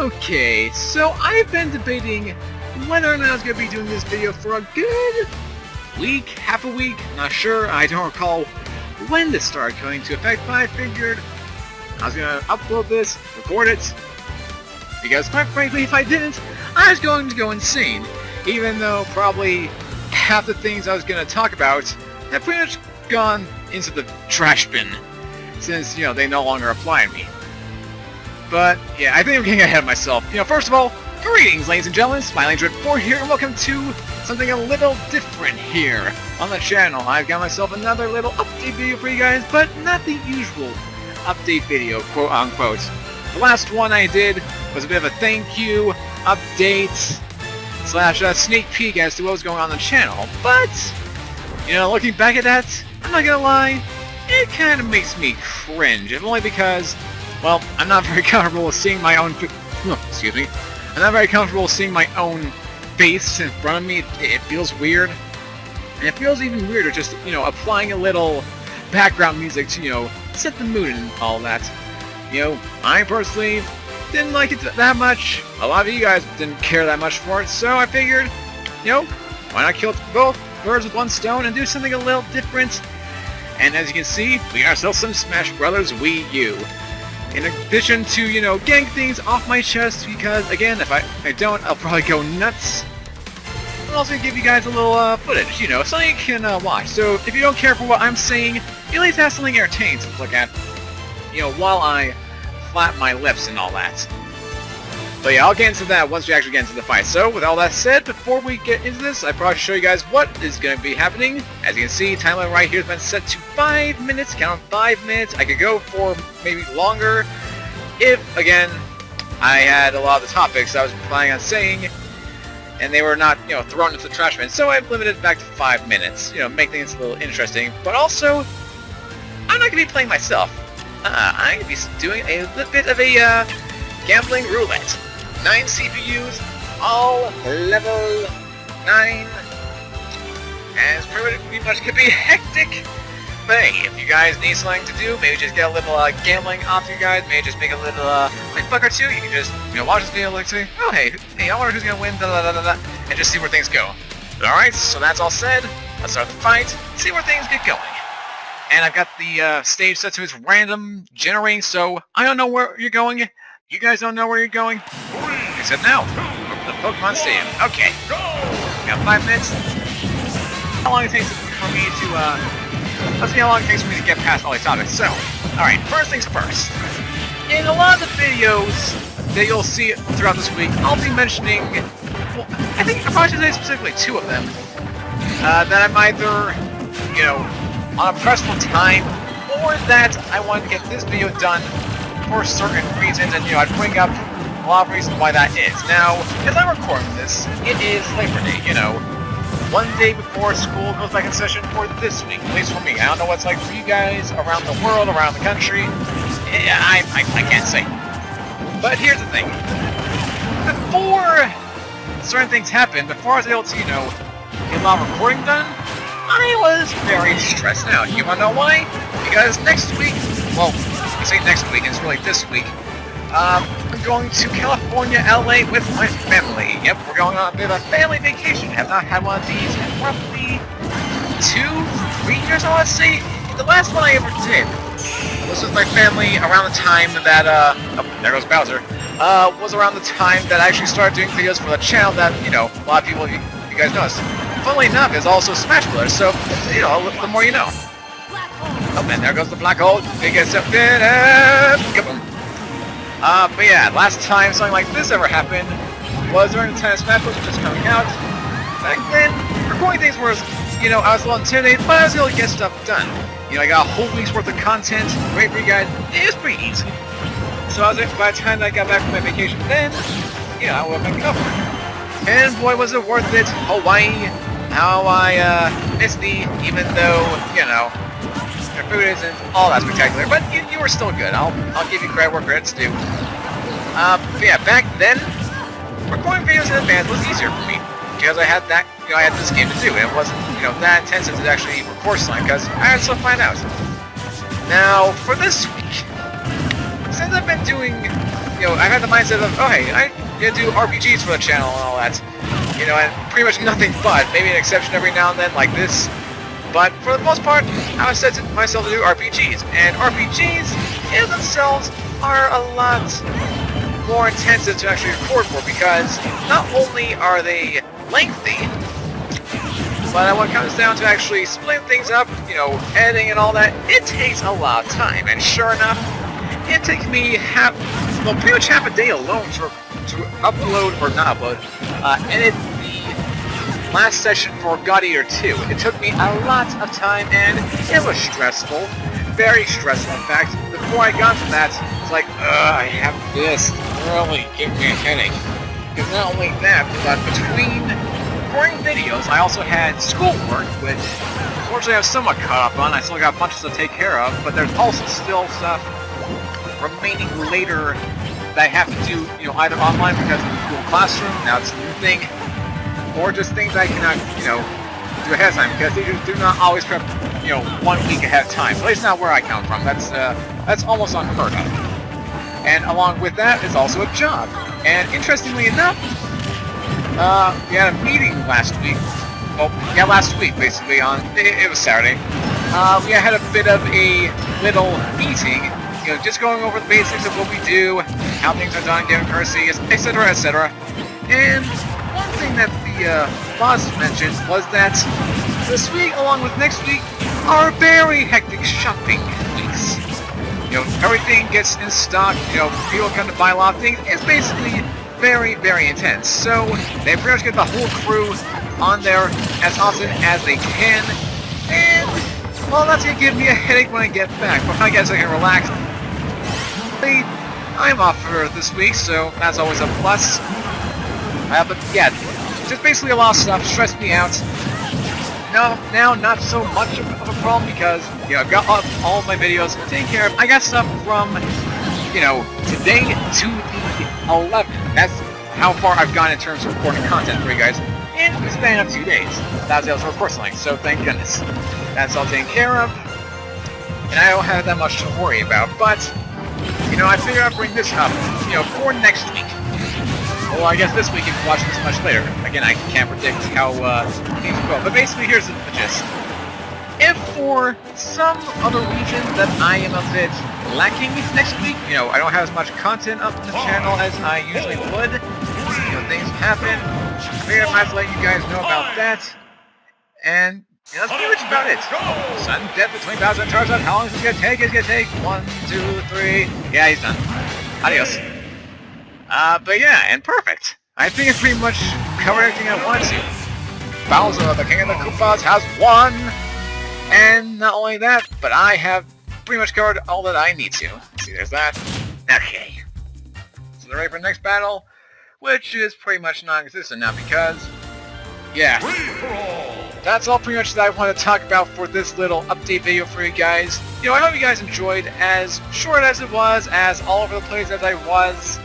Okay, so I've been debating whether or not I was going to be doing this video for a good week, half a week, not sure, I don't recall when this started coming into effect, but I figured I was going to upload this, record it, because quite frankly, if I didn't, I was going to go insane, even though probably half the things I was going to talk about have pretty much gone into the trash bin, since, you know, they no longer apply to me. But, yeah, I think I'm getting ahead of myself. You know, first of all, greetings, ladies and gentlemen, Smiling4 here, and welcome to something a little different here on the channel. I've got myself another little update video for you guys, but not the usual update video, quote-unquote. The last one I did was a bit of a thank you, update, / sneak peek as to what was going on the channel, but, you know, looking back at that, I'm not gonna lie, it kind of makes me cringe, if only because, well, I'm not very comfortable with seeing my own excuse me. I'm not very comfortable seeing my own face in front of me. It feels weird. And it feels even weirder just, you know, applying a little background music to, you know, set the mood and all that. You know, I personally didn't like it that much. A lot of you guys didn't care that much for it, so I figured, you know, why not kill both birds with one stone and do something a little different. And as you can see, we got ourselves some Smash Brothers Wii U. In addition to, you know, getting things off my chest, because, again, if I don't, I'll probably go nuts. I'm also going to give you guys a little footage, you know, something you can watch. So, if you don't care for what I'm saying, you at least have something entertaining to look at, you know, while I flap my lips and all that. But yeah, I'll get into that once we actually get into the fight. So, with all that said, before we get into this, I probably should show you guys what is going to be happening. As you can see, timeline right here has been set to 5 minutes. Count 5 minutes. I could go for maybe longer if, again, I had a lot of the topics I was planning on saying, and they were not, you know, thrown into the trash bin. So I've limited it back to 5 minutes. You know, make things a little interesting. But also, I'm not going to be playing myself. I'm going to be doing a little bit of a gambling roulette. 9 CPUs, all level 9, and pretty much could be hectic. But hey, if you guys need something to do, maybe just get a little gambling off you guys, maybe just make a little quick buck or two, you can just, you know, watch this video, like say, oh hey, I wonder who's gonna win, and just see where things go. Alright, so that's all said, let's start the fight, see where things get going. And I've got the stage set to its random generating, so I don't know where you're going. You guys don't know where you're going? Except now, the Pokemon Stadium. Okay. Got 5 minutes. How long it takes for me to, let's see how long it takes for me to get past all these topics. So, alright, first things first. In a lot of the videos that you'll see throughout this week, I'll be mentioning, well, I think I probably should say specifically 2 of them, that I'm either, you know, on a pressful time, or that I wanted to get this video done for certain reasons, and, you know, I'd bring up a lot of reasons why that is. Now, as I'm recording this, it is Labor Day, you know, one day before school goes back in session for this week, at least for me. I don't know what it's like for you guys around the world, around the country. I can't say. But here's the thing. Before certain things happened, before I was able to, you know, get a lot of recording done, I was very stressed out. You wanna know why? Because next week, well, I say next week, it's really this week, I'm going to California, LA with my family. Yep, we're going on a bit of a family vacation. Have not had one of these in roughly 2-3 years, I want to say. The last one I ever did was with my family around the time that, oh, there goes Bowser, was around the time that I actually started doing videos for the channel that, you know, a lot of people, you guys noticed. Funnily enough, it's also Smash Brothers, so, you know, the more you know. Oh man, there goes the black hole. Biggest up kaboom. But yeah, last time something like this ever happened was during the time Smash Bros. Was just coming out. Back then, recording things was, you know, I was a little intimidated, but I was able to get stuff done. You know, I got a whole week's worth of content, great for you guys. It was pretty easy. So I was, by the time that I got back from my vacation then, you know, I would make it up. And boy, was it worth it. Hawaii, how I missed the, even though, you know, your food isn't all that spectacular, but you were still good. I'll give you credit where credit's due. But yeah, back then, recording videos in advance was easier for me because I had that, you know, I had this game to do. It wasn't, you know, that intensive to actually record something because I had stuff planned out. Now, for this week, since I've been doing I've had the mindset of, oh hey, I do RPGs for the channel and all that. And pretty much nothing but, maybe an exception every now and then like this. But for the most part, I was set to myself to do RPGs. And RPGs in themselves are a lot more intensive to actually record for, because not only are they lengthy, but when it comes down to actually splitting things up, editing and all that, it takes a lot of time. And sure enough, it takes me pretty much half a day alone to upload, or not upload, edit the last session for God Eater 2. It took me a lot of time, and it was stressful. Very stressful, in fact. Before I got to that, it's like, I have this. Really give me a headache. Because not only that, but between recording videos, I also had schoolwork, which unfortunately I was somewhat caught up on. I still got bunches to take care of, but there's also still stuff remaining later that I have to do, either online because of Google Classroom, now it's a new thing, or just things I cannot, do ahead of time, because they do not always prep, 1 week ahead of time. At least not where I come from. That's almost unheard of. And along with that is also a job. And interestingly enough, we had a meeting last week. Well, yeah, last week, basically, it was Saturday. We had a bit of a little meeting, just going over the basics of what we do, how things are done, giving courtesies, etc., etc. And one thing that the boss mentioned was that this week, along with next week, are very hectic shopping weeks. Everything gets in stock, people come to buy a lot of things. It's basically very, very intense. So they pretty much get the whole crew on there as often as they can. And, well, that's going to give me a headache when I get back. But I guess I can relax. I'm off for this week, so that's always a plus. But yeah, just basically a lot of stuff stressed me out. Now not so much of a problem, because I've got all of my videos taken care of. I got stuff from today to the 11th. That's how far I've gone in terms of recording content for you guys in the span of 2 days. That's the also personally, so thank goodness. That's all taken care of, and I don't have that much to worry about. But I figured I'd bring this up, for next week. Well, I guess this week if you watch this much later. Again, I can't predict how things will go. But basically, here's the gist. If for some other reason that I am a bit lacking next week, I don't have as much content up on the channel as I usually would, things happen, I figured I might as well let you guys know about that. And that's pretty much about it. Sudden death between Bowser and Tarzan. How long is this gonna take? It's gonna take 1, 2, 3. Yeah, he's done. Adios. But yeah, and perfect. I think I pretty much covered everything I wanted to. Bowser, the King of the Koopas, has won! And not only that, but I have pretty much covered all that I need to. See, there's that. Okay. So they're ready for the next battle, which is pretty much non-existent now because, yeah. That's all pretty much that I want to talk about for this little update video for you guys. I hope you guys enjoyed, as short as it was, as all over the place as I was.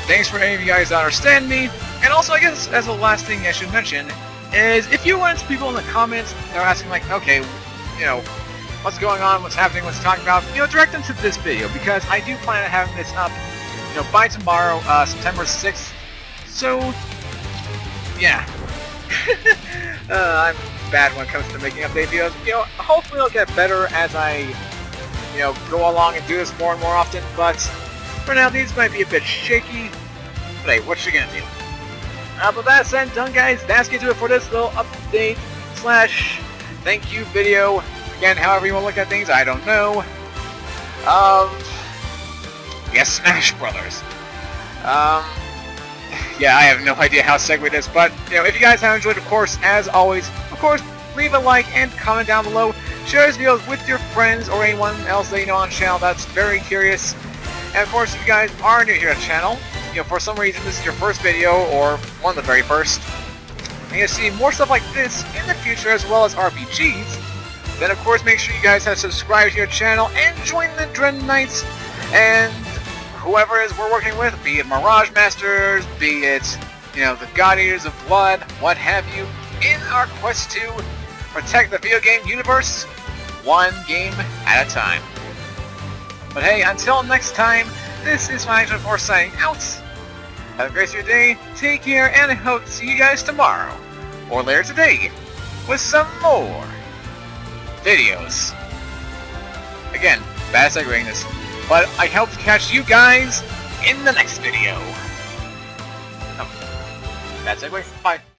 Thanks for any of you guys that understand me. And also, I guess, as the last thing I should mention, is if you run into people in the comments that are asking, like, okay, what's going on, what's happening, what's talking about, direct them to this video, because I do plan on having this up, by tomorrow, September 6th. So, yeah. I'm bad when it comes to making update videos. Hopefully it'll get better as I, go along and do this more and more often, but for now, these might be a bit shaky. But hey, what you gonna do? But that said and done, guys, that's gonna do it for this little update / thank you video. Again, however you want to look at things, I don't know. Yes, Smash Brothers. Yeah, I have no idea how to segue this, but, if you guys have enjoyed, of course, as always, leave a like and comment down below. Share this video with your friends or anyone else that you know on the channel that's very curious. And of course, if you guys are new here to the channel, for some reason this is your first video, or one of the very first, and you'll see more stuff like this in the future, as well as RPGs, then of course make sure you guys have subscribed to your channel and join the Dread Knights, and whoever it is we're working with, be it Mirage Masters, be it, the God Eaters of Blood, what have you, in our quest to protect the video game universe, one game at a time. But hey, until next time, this is my signing out. Have a great rest of your day, take care, and I hope to see you guys tomorrow, or later today, with some more videos. Again, bad segueing this, but I hope to catch you guys in the next video. Oh, bad segue? Bye.